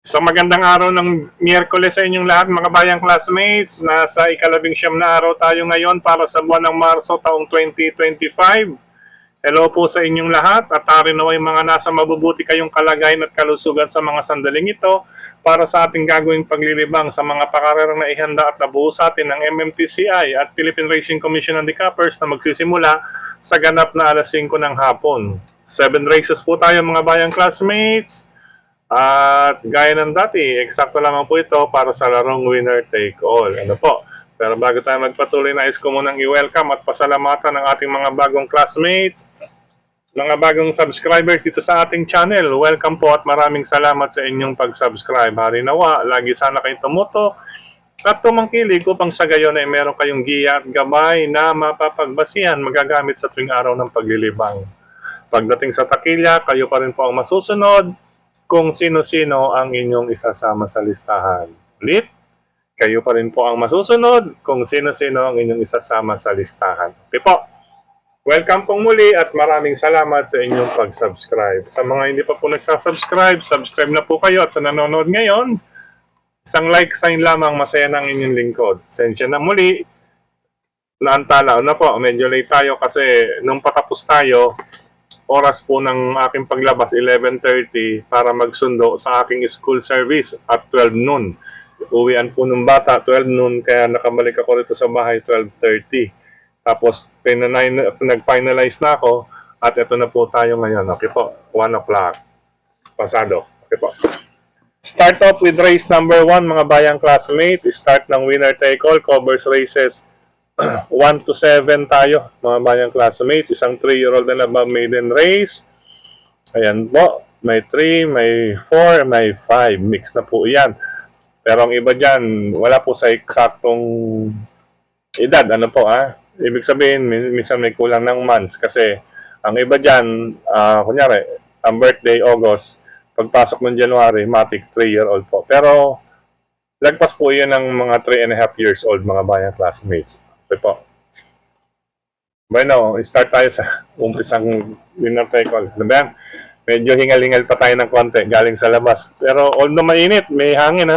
Isang magandang araw ng Miyerkules sa inyong lahat mga bayang classmates. Nasa ika-19 na araw tayo ngayon para sa buwan ng Marso taong 2025. Hello po sa inyong lahat at naway mga nasa mabubuti kayong kalagayan at kalusugan sa mga sandaling ito para sa ating gagawing paglilibang sa mga pakarerang na ihanda at nabuo sa atin ng MMTCI at Philippine Racing Commission on the Handicapers na magsisimula sa ganap na alas 5 ng hapon. 7 races po tayo mga bayang classmates. At gaya ng dati, eksakto lamang po ito para sa larong winner take all. Ano po? Pero bago tayo magpatuloy, nais ko munang i-welcome at pasalamatan ng ating mga bagong classmates, mga bagong subscribers dito sa ating channel. Welcome po at maraming salamat sa inyong pag-subscribe. Harinawa, lagi sana kayong tumutok at tumangkilig upang sa gayon ay meron kayong giya at gabay na mapapagbasihan magagamit sa tuwing araw ng paglilibang. Pagdating sa takilya, kayo pa rin po ang masusunod kung sino-sino ang inyong isasama sa listahan. Ulit, kayo pa rin po ang masusunod kung sino-sino ang inyong isasama sa listahan. Okay po. Welcome pong muli at maraming salamat sa inyong pag-subscribe. Sa mga hindi pa po nagsasubscribe, subscribe na po kayo at sa nanonood ngayon, isang like sign lamang, masaya ng inyong lingkod. Sensya na muli, naantala na po, medyo late tayo kasi nung patapos tayo, oras po ng aking paglabas 11:30 para magsundo sa aking school service at 12 noon. Uwian po ng bata 12 noon kaya nakabalik ako rito sa bahay 12:30. Tapos nag-finalize na ako at ito na po tayo ngayon. Okay po, 1 o'clock. Pasado. Okay po. Start off with race number 1 mga bayang classmate. Start ng winner take all, covers races 1 to 7 tayo, mga bayang classmates. Isang 3-year-old and above maiden race. Ayan po. May 3, may 4, may 5. Mix na po yan. Pero ang iba dyan, wala po sa eksaktong edad. Ano po Ibig sabihin, minsan may kulang ng months. Kasi ang iba dyan, kunyari, ang birthday August, pagpasok ng January, matik 3-year-old po. Pero lagpas po yan ng mga 3.5 years old, mga bayang classmates. Okay po. Bueno, start tayo sa umpisang winner take all. Ano ba yan? Medyo hingal-hingal pa tayo ng konti galing sa labas. Pero although mainit, may hangin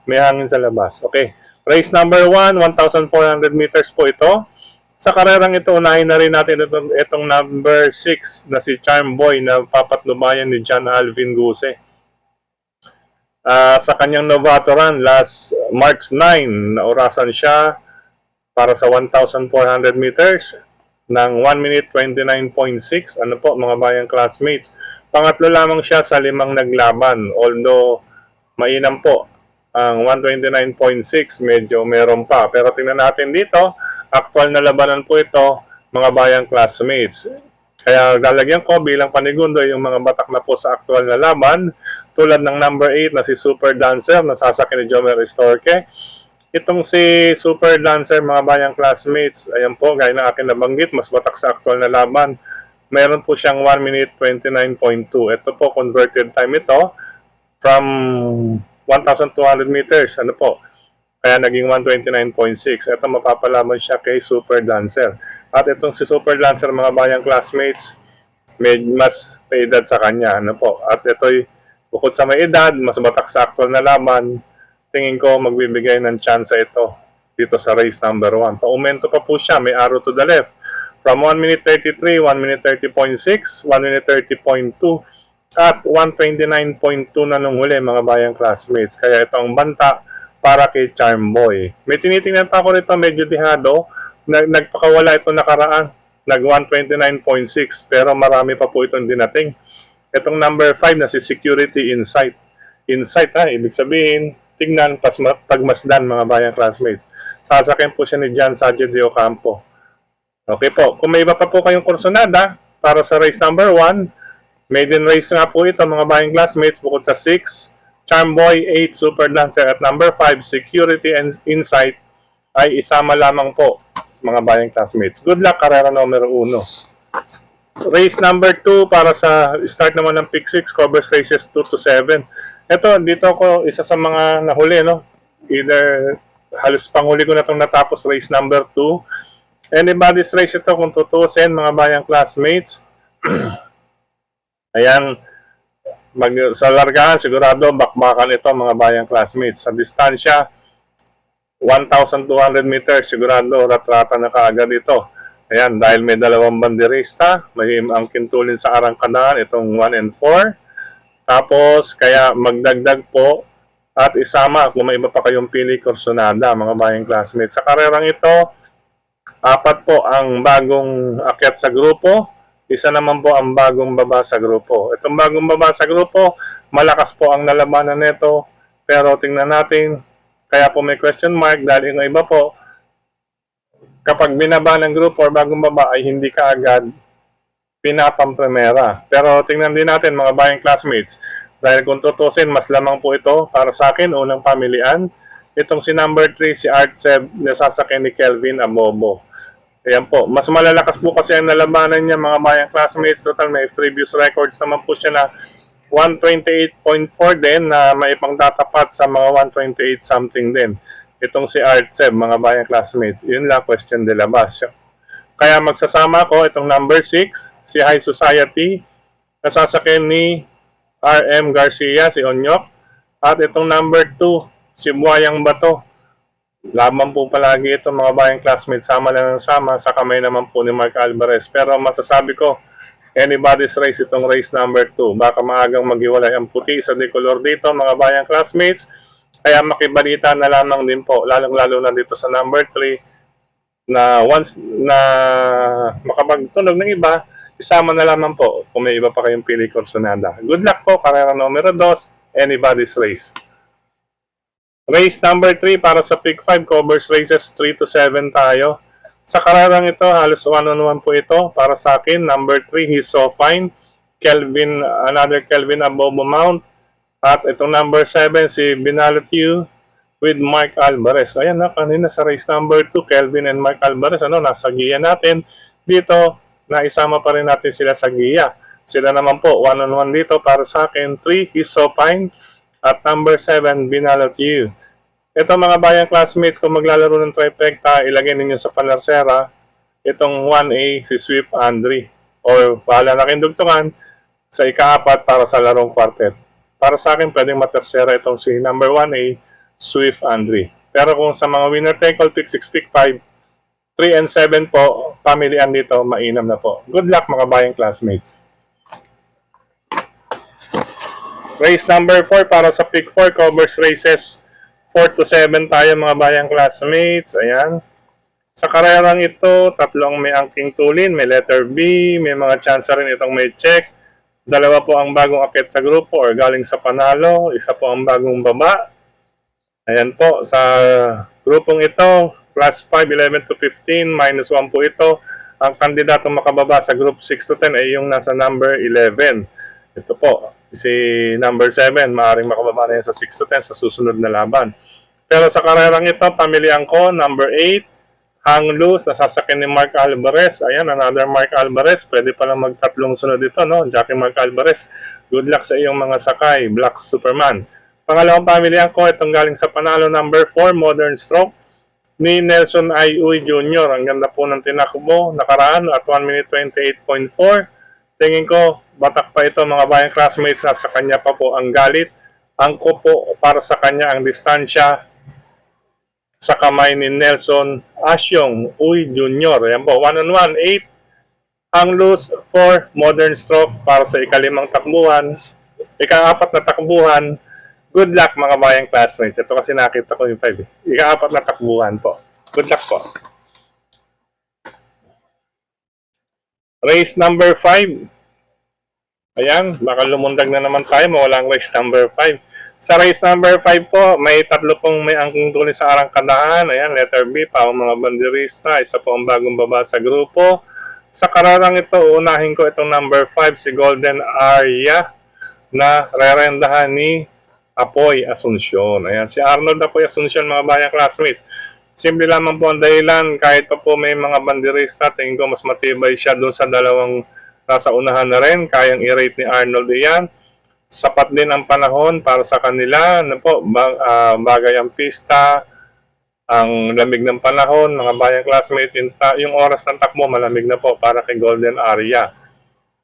May hangin sa labas. Okay. Race number 1, 1,400 meters po ito. Sa karerang ito, unahin na rin natin itong number 6 na si Charm Boy na papatnubayan ni John Alvin Guse. Sa kanyang novato run last March 9, naurasan siya para sa 1,400 meters ng 1 minute 29.6. Ano po mga bayang classmates? Pangatlo lamang siya sa 5 naglaban. Although mainam po ang 129.6, medyo meron pa. Pero tingnan natin dito, actual na labanan po ito mga bayang classmates. Kaya lalagyan ko bilang panigundo yung mga batak na po sa actual na laban tulad ng number 8 na si Super Dancer na sasakyan ni Jomer Estorque. Itong si Super Dancer, mga bayang classmates, ayan po, gaya ng akin nabanggit, mas batak sa aktual na laban. Mayroon po siyang 1 minute 29.2. Ito po, converted time ito from 1,200 meters. Ano po? Kaya naging 129.6. Ito mapapalaman siya kay Super Dancer. At itong si Super Dancer, mga bayang classmates, may mas may edad sa kanya. Ano po? At ito'y bukod sa may edad, mas batak sa aktual na laban, tingin ko magbibigay ng chance ito dito sa race number 1. Paumento pa po siya, may arrow to the left. From 1 minute 33, 1 minute 30.6, 1 minute 30.2, at 129.2 na nung huli mga bayang classmates. Kaya ito ang banta para kay Charm Boy. May tinitingnan pa ako rito, medyo dihado. Nagpakawala ito nakaraan. Nag 129.6, pero marami pa po itong dinating. Itong number 5 na si Security Insight. Insight ibig sabihin, tignan, pagmasdan mga bayang classmates. Sasakyan po siya ni John Sanchez de Ocampo. Okay po, kung may iba pa po kayong kursunada para sa race number 1, maiden race nga po ito mga bayang classmates bukod sa 6, Charm Boy, 8, Super Dancer at number 5, Security and Insight ay isama lamang po mga bayang classmates. Good luck, karera numero 1. Race number 2 para sa start naman ng pick 6, covers races 2 to 7. Ito, dito ako isa sa mga nahuli, Either halos panghuli ko na itong natapos race number 2. Anybody's race ito kung tutusin, mga bayang classmates. Ayan, Sa largahan, sigurado bakbakan ito mga bayang classmates. Sa distansya, 1,200 meters, sigurado ratrata na kaagad ito. Ayan, dahil may dalawang banderista, may angkin tulin sa arangkadahan, itong 1 and 4. Tapos, kaya magdagdag po at isama kung may iba pa kayong pili kursonada, mga bayang classmates. Sa karerang ito, 4 po ang bagong akyat sa grupo, isa naman po ang bagong baba sa grupo. Itong bagong baba sa grupo, malakas po ang nalabanan nito, pero tingnan natin, kaya po may question mark dahil yung iba po, kapag binaba ng grupo or bagong baba ay hindi kaagad pinapampremera. Pero tingnan din natin mga bayang classmates, dahil kung tutusin, mas lamang po ito para sa akin, unang pamilian. Itong si number 3, si Artseb, nasasakyan ni Kelvin Abobo. Ayan po, mas malalakas po kasi ang nalabanan niya mga bayang classmates. Total may previous records naman po siya na 128.4 din na may pangtatapat sa mga 128 something din. Itong si Artseb, mga bayang classmates, yun lang question de la base. Kaya magsasama ko itong number 6, si High Society, nasasakyan ni RM Garcia, si Onyok. At itong number 2, si Buhayang Bato. Laban po palagi ito mga bayang classmates, sama lang ng sama sa kamay naman po ni Mark Alvarez. Pero masasabi ko, anybody's race itong race number 2. Baka maagang maghiwalay ang puti sa decolor dito mga bayang classmates. Kaya makibalita na lamang din po, lalong-lalo na dito sa number 3, na once na makapagtunog ng iba, isama na lamang po kung may iba pa kayong pili kursonada. Good luck po, karera numero 2, anybody's race. Race number 3 para sa Pick 5 covers races 3 to 7 tayo. Sa kararang ito, halos 1-on-1 po ito para sa akin. Number 3, He's So Fine. Kelvin, another Kelvin Abobo Mount. At itong number 7, si Binalot You with Mark Alvarez. Ayan na, kanina sa race number 2, Kelvin and Mark Alvarez. Nasa giya natin. Dito, naisama pa rin natin sila sa giya. Sila naman po, 1-on-1 dito para sa akin. 3, He's So Fine. At number 7, Binalot You. Ito mga bayang classmates, kung maglalaro ng trifecta, ilagay ninyo sa panarsera itong 1A, si Swift Andre. O bahala na kayong dugtungan sa ika-4 para sa larong quartet. Para sa akin, pwedeng matersera itong si number 1A, Swift Andre. Pero kung sa mga winner take all, pick 6, pick 5, 3 and 7 po, pamilian dito, mainam na po. Good luck mga bayang classmates. Race number 4 para sa pick 4 covers races 4 to 7 tayo mga bayang classmates. Ayan. Sa karerang ito, tatlong may angking tulin, may letter B, may mga chance rin itong may check. Dalawa po ang bagong akit sa grupo or galing sa panalo, isa po ang bagong baba. Ayan po, sa grupong ito, class 5, 11 to 15, minus 1 po ito. Ang kandidatong makababa sa group 6 to 10 ay yung nasa number 11. Ito po, si number 7, maaaring makababa na yan sa 6 to 10 sa susunod na laban. Pero sa karerang ito, pamilihan ko, number 8, Hang Loose, nasasakyan ni Mark Alvarez. Ayan, another Mark Alvarez. Pwede palang magtatlong sunod ito, no? Jackie Mark Alvarez. Good luck sa iyong mga sakay, Black Superman. Pangalawang pamilihan ko, itong galing sa panalo, number 4, Modern Stroke, ni Nelson Ayuy Jr. Ang ganda po ng tinakbo, nakaraan at 1 minute 28.4. Tingin ko, batak pa ito mga bayang classmates, na sa kanya pa po ang galit. Ang po para sa kanya ang distansya sa kamay ni Nelson Asyong Uy Jr. Ayan po, 1-on-1, 8. Ang loose 4, Modern Stroke para sa ika-5 takbuhan. Ika-4 na takbuhan. Good luck mga bayang classmates. Ito kasi nakita ko yung 5. Ika-4 na takbuhan po. Good luck po. Race number 5. Ayan, baka lumundag na naman tayo, mawalang race number 5. Sa race number 5 po, may tatlo pong may angking tuloy sa arangkadahan. Ayan, letter B pa, ang mga banderista. Isa po ang bagong baba sa grupo. Sa kararang ito, unahin ko itong number 5, si Golden Arya, na rerendahan ni Apoy Asuncion. Ayan, si Arnold Apoy Asuncion, mga bayang classmates. Simple lamang po ang dahilan, kahit pa po may mga banderista, tingin ko mas matibay siya doon sa dalawang nasa unahan na rin. Kayang i-rate ni Arnold iyan. Sapat din ang panahon para sa kanila. Ano po, bagay ang pista, ang lamig ng panahon, mga bayang classmates, yung oras ng takbo, malamig na po para kay Golden Arya.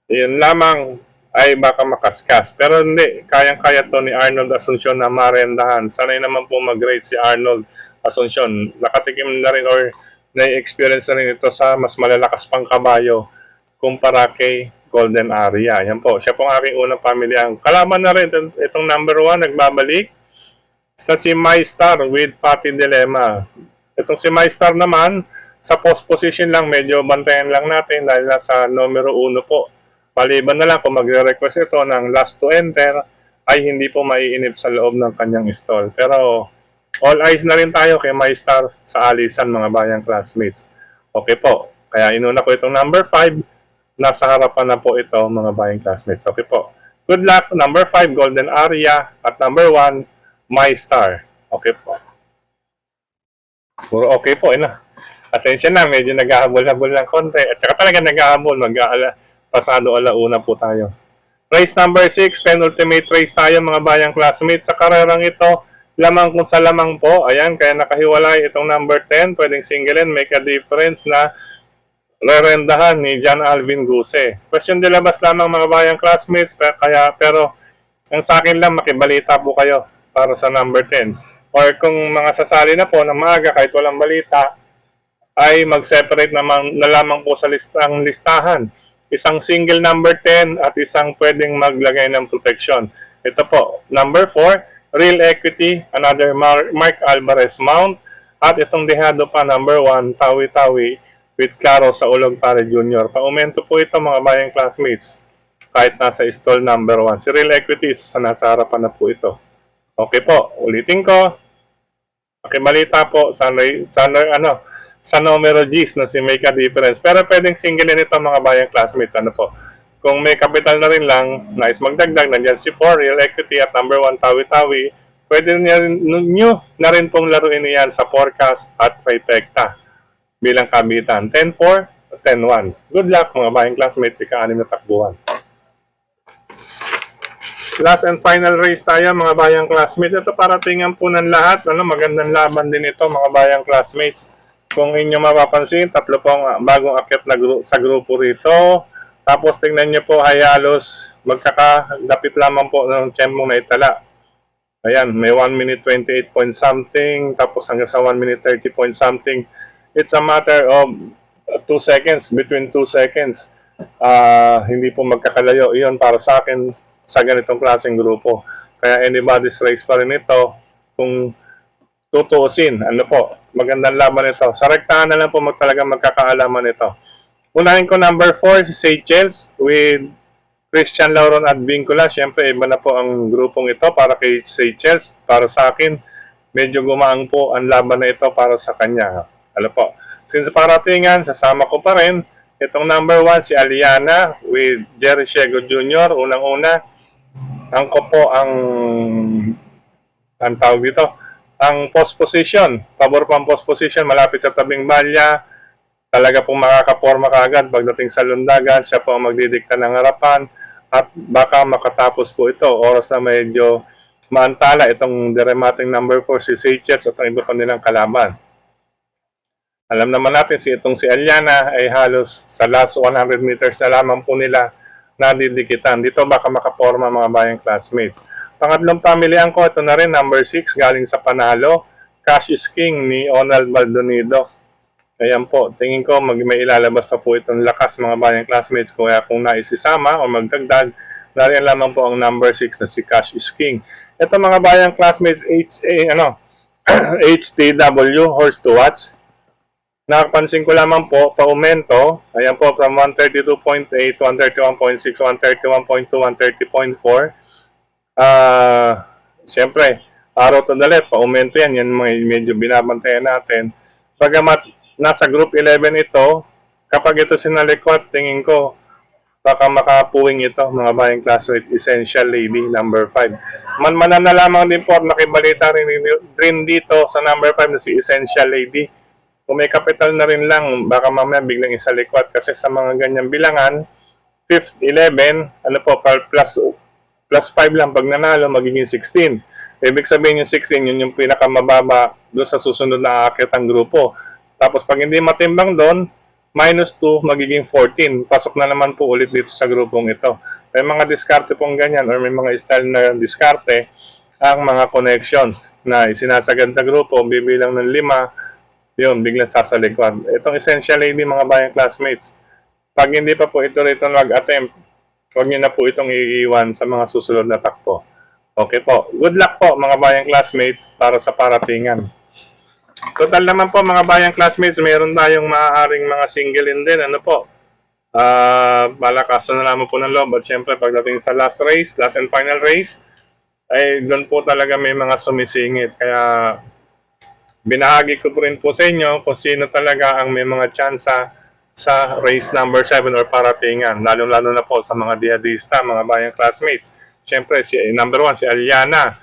Yun lamang, ay baka makaskas. Pero hindi, kayang-kaya to ni Arnold Asuncion na marendahan. Sanay naman po mag-rate si Arnold Asuncion. Nakatikim na rin or na-experience na rin ito sa mas malalakas pang kabayo kumpara kay Golden Aria. Yan po, siya pong aking unang pamilyang. Kalaban na rin itong number 1, nagbabalik. It's si My Star with Papi Dilemma. Itong si My Star naman, sa post position lang, medyo bantayan lang natin dahil nasa numero 1 po. Maliban na lang kung magre-request ito ng last to enter, ay hindi po maiinip sa loob ng kanyang stall. Pero all eyes na rin tayo kay My Star sa alisan mga bayang classmates. Okay po, kaya inuna ko itong number 5, nasa harapan na po ito mga bayang classmates. Okay po. Good luck, number 5, Golden Aria, at number 1, My Star. Okay po. Puro okay po, Asensya na, medyo naghahabol-habol ng konti. At saka talaga naghahabol, pasado alauna po tayo. Race number 6, penultimate race tayo mga bayang classmates. Sa karerang ito, lamang kung sa lamang po. Ayan, kaya nakahiwalay itong number 10. Pwedeng single and make a difference na rerendahan ni John Alvin Guse. Question de labas lamang mga bayang classmates. Pero ang sa akin lang, makibalita po kayo para sa number 10. Or kung mga sasali na po ng maaga kahit walang balita, ay mag-separate na lamang po sa listahan. Isang single number 10 at isang pwedeng maglagay ng protection. Ito po, number 4, Real Equity, another Mark Alvarez mount. At itong dehado pa, number 1, Tawi-Tawi with Claro sa Ulog Pare Jr. Paumento po ito mga bayang classmates. Kahit nasa stall number 1. Si Real Equity, sa nasa harapan na po ito. Okay po, ulitin ko. Pakibalita po sa numero G's na si Make a Difference. Pero pwedeng single ito mga bayang classmates. Kung may capital na rin lang, nais magdagdag, nandiyan si 4, Real Equity at number 1, Tawi-Tawi. Pwede nyo na rin pong laruin niyan sa forecast at trifecta bilang kabitan. 10-4, 10-1. Good luck mga bayang classmates, ika-6 na takbuhan. Last and final race tayo mga bayang classmates. Ito para tingnan po ng lahat. Magandang laban din ito mga bayang classmates. Kung inyo mapapansin, 3 pong bagong akyat na sa grupo rito. Tapos tingnan nyo po, hayalos, magkakadapit lamang po ng tiyempong na itala. Ayan, may 1 minute 28 point something, tapos hanggang sa 1 minute 30 point something. It's a matter of 2 seconds, between 2 seconds. Hindi po magkakalayo. Iyon para sa akin sa ganitong klaseng grupo. Kaya anybody's race pa rin ito. Kung tutuusin, magandang laban ito. Sa rektahan na lang po talagang magkakaalaman ito. Unahin ko number 4, si Seychelles with Christian Lauron at Vincula. Siyempre, iba na po ang grupong ito para kay Seychelles. Para sa akin, medyo gumaang po ang laban na ito para sa kanya. Since paratingan, sasama ko pa rin itong number 1, si Aliana with Jerry Shego Jr. Unang-una, ang tawag dito, ang post position, pabor pa ang post position, malapit sa tabing balya, talaga pong makakaporma kaagad pagdating sa lundagan, siya po ang magdidikta ng harapan at baka makatapos po ito. Oras na medyo maantala itong deremating number 4 si Seychelles at ang iba pa nilang kalaban. Alam naman natin itong si Aliana ay halos sa last 100 meters na lamang po nila nadidikitan. Dito baka makaporma mga bayang classmates. Pangatlong pamilihan ko, ito na rin, number 6, galing sa Panalo, Cash is King ni Ronald Maldonado. Ayan po, tingin ko may ilalabas pa po itong lakas mga bayang classmates. Kaya kung naisisama o magdagdag, nariyan lamang po ang number 6 na si Cash is King. Ito mga bayang classmates, HTW, Horse to Watch. Nakapansin ko lamang po, paumento, ayan po, from 132.8, 131.6, 131.2, 130.4. Siyempre, araw to the left, paumento yan medyo binabantayan natin. Bagamat nasa group 11 ito, kapag ito sinalikwat, tingin ko, baka makapuwing ito, mga bayang classmates, Essential Lady, number 5. Manmanan na lamang din po, nakibalita rin dito sa number 5 na si Essential Lady. Kung may capital na rin lang, baka mamaya biglang isalikwat kasi sa mga ganyang bilangan, 5th, 11, plus 5 lang pag nanalo, magiging 16. Ibig sabihin yung 16, yun yung pinakamababa doon sa susunod na aakyat ang grupo. Tapos pag hindi matimbang doon, minus 2, magiging 14. Pasok na naman po ulit dito sa grupong ito. May mga diskarte pong ganyan or may mga style na diskarte ang mga connections na isinasagad sa grupo, bibilang ng 5, yun, biglang sasalikod. Itong essential lady mga bayang classmates, pag hindi pa po ito rito nag-attempt, huwag niyo na po itong iiwan sa mga susunod na takbo. Okay po. Good luck po mga bayang classmates para sa paratingan. Total naman po mga bayang classmates, meron tayong maaaring mga single in din. Ano po? Malakasan na naman po ng loob. At syempre pagdating sa last race, last and final race, ay doon po talaga may mga sumisingit. Kaya binahagi ko po rin po sa inyo kung sino talaga ang may mga tsansa sa race number 7 or paratingan. Lalo-lalo na po sa mga diadista, mga bayang classmates. Siyempre, number 1, si Aliana.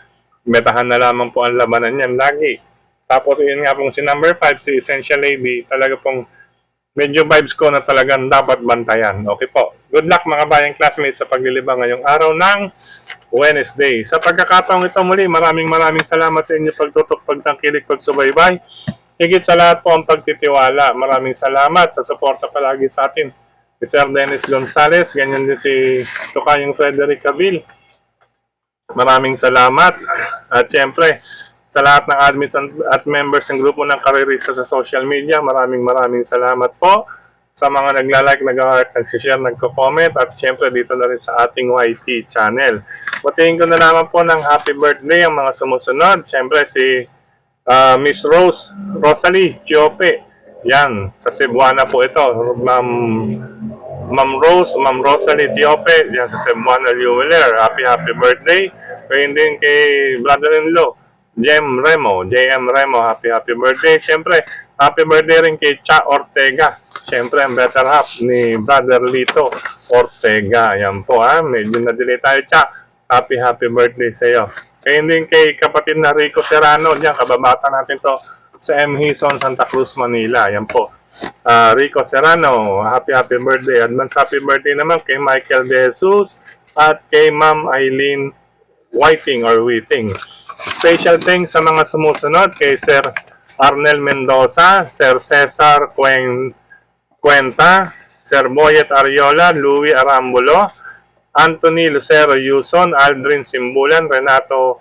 Metahan na lamang po ang labanan niyan lagi. Tapos, yun nga pong si number 5, si Essential Lady. Talaga pong medyo vibes ko na talagang dapat bantayan. Okay po. Good luck mga bayang classmates sa paglilibang ngayong araw ng Wednesday. Sa pagkakataong ito muli, maraming salamat sa inyo pagtutok, pagtangkilik, pagsubaybay. Higit sa lahat po ang pagtitiwala. Maraming salamat sa suporta palagi sa atin. Si Sir Dennis Gonzales, ganyan din si Tukayong Frederick Cabil. Maraming salamat. At syempre, sa lahat ng admins at members ng grupo ng Karerista sa social media, maraming salamat po sa mga nagla-like, nag-heart, nag-share, nagko-comment, at syempre dito na rin sa ating YT channel. Batiin ko na naman po ng happy birthday ang mga sumusunod. Syempre si Miss Rosalie Chiope. Yan, sa Cebuana po ito. Ma'am Rosalie Chiope, yan sa Cebuana Jeweler. Happy birthday. Kaya din kay brother-in-law JM Remo, happy birthday. Siyempre, happy birthday rin kay Cha Ortega. Siyempre, ang better half ni Brother Lito Ortega. Yan po ha, medyo na-delay tayo, Cha. Happy birthday sa iyo. Kaya din kay kapatid na Rico Serrano, diyan, kababata natin to sa M. Hison, Santa Cruz, Manila. Yan po. Rico Serrano, happy birthday. Advance happy birthday naman kay Michael De Jesus at kay Ma'am Eileen Whiting. Special thanks sa mga sumusunod kay Sir Arnel Mendoza, Sir Cesar Cuenta, Sir Boyet Ariola, Louis Arambulo, Anthony Lucero Yuson, Aldrin Simbulan, Renato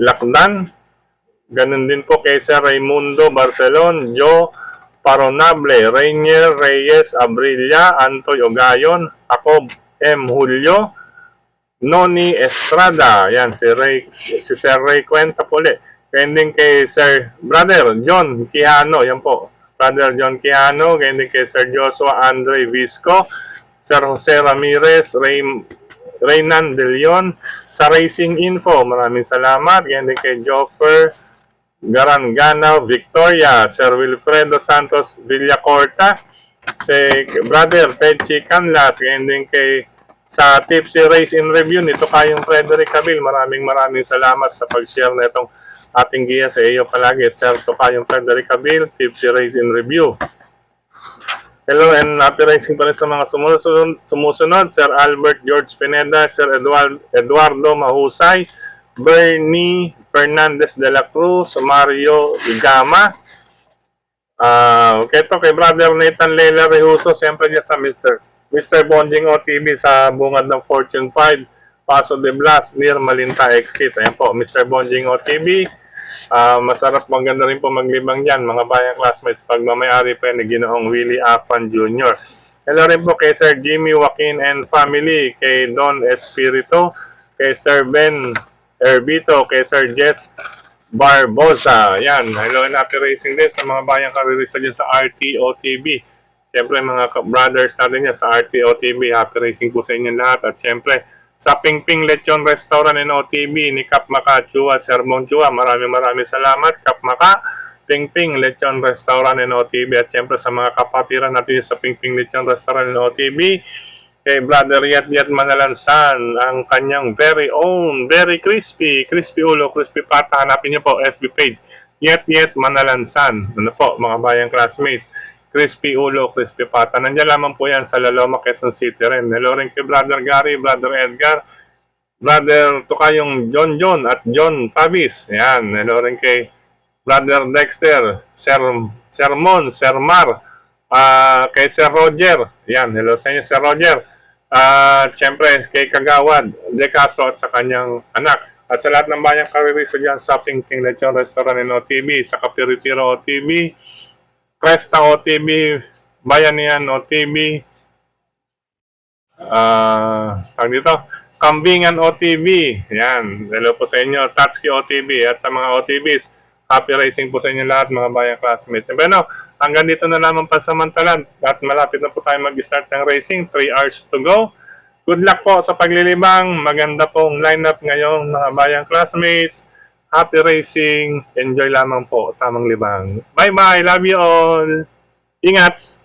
Lakdan. Ganun din po kay Sir Raimundo Barcelon, Joe Paronable, Rainier Reyes Abrilla, Antoy Ogayon, Jacob M. Julio, Noni Estrada, yan, si Sir Ray Cuenta puli. Kending kay Sir Brother John Quijano, yan po. Brother John Quijano, kending kay Sir Joshua Andre Visco, Sir Jose Ramirez, Reynan De Leon, sa Racing Info, maraming salamat. Kending kay Joffer Garangana Victoria, Sir Wilfredo Santos Villacorta, si Brother Pedchi Canlas, kending kay sa Tipsy Race in Review nito kayong Frederick Cabil. Maraming salamat sa pag-share na itong ating giya sa iyo palagi. Sir Tokayong Frederick Cabil, Tipsy Race in Review. Hello and happy racing pa rin sa mga sumusunod. Sir Albert George Pineda, Sir Eduardo Mahusay, Bernie Fernandez de la Cruz, Mario Igama. Ito kay Brother Nathan Lela Rehuso, siyempre niya sa Mr. Bonjing OTV sa bungad ng Fortune 5, Paso de Blas, near Malinta Exit. Ayan po, Mr. Bonjing OTV. Masarap, maganda rin po maglibang dyan, mga bayang classmates, pag mamayari pa ni Ginoong Willie Afan Jr. Hello rin po kay Sir Jimmy Joaquin and family, kay Don Espirito, kay Sir Ben Erbito, kay Sir Jess Barbosa. Yan, hello and happy racing din sa mga bayang karirista dyan sa RTO TV. Siyempre mga brothers natin yan sa RTO TV, happy racing po sa inyo lahat. At siyempre sa Pingping Lechon Restaurant and OTV ni Kap Maka Chua, Sir Mon Chua, maraming salamat Kap Maka, Pingping Lechon Restaurant and OTV. At siyempre sa mga kapatiran natin sa Pingping Lechon Restaurant and OTV, kay Brother Yat Manalansan, ang kanyang very own, very crispy ulo, crispy pata. Hanapin niyo po FB page, Yat Manalansan. Ano po mga bayang classmates, crispy ulo, crispy pata. Nandiyan lamang po yan sa Laloma, Quezon City rin. Hello rin kay Brother Gary, Brother Edgar, Brother Tukayong John at John Pavis. Yan. Hello rin kay Brother Dexter, Sir Mar, kay Sir Roger. Yan. Hello sa inyo, Sir Roger. At syempre, kay Kagawad, De Castro at sa kanyang anak. At sa lahat ng bayang karirisa dyan sa Pingping Lechon Restaurant and OTV, sa Kapiritiro OTV, Cresta OTV, Bayanihan OTV, dito, Kambingan OTV, yan, hello po sa inyo, Tatsuki OTV, at sa mga OTVs, happy racing po sa inyo lahat mga bayang classmates. And bueno, hanggang dito na lamang pansamantalan at malapit na po tayo mag-start ng racing, 3 hours to go. Good luck po sa paglilibang, maganda pong lineup ngayon mga bayang classmates. Happy racing, enjoy lamang po, tamang libang. Bye bye, love you all, ingat!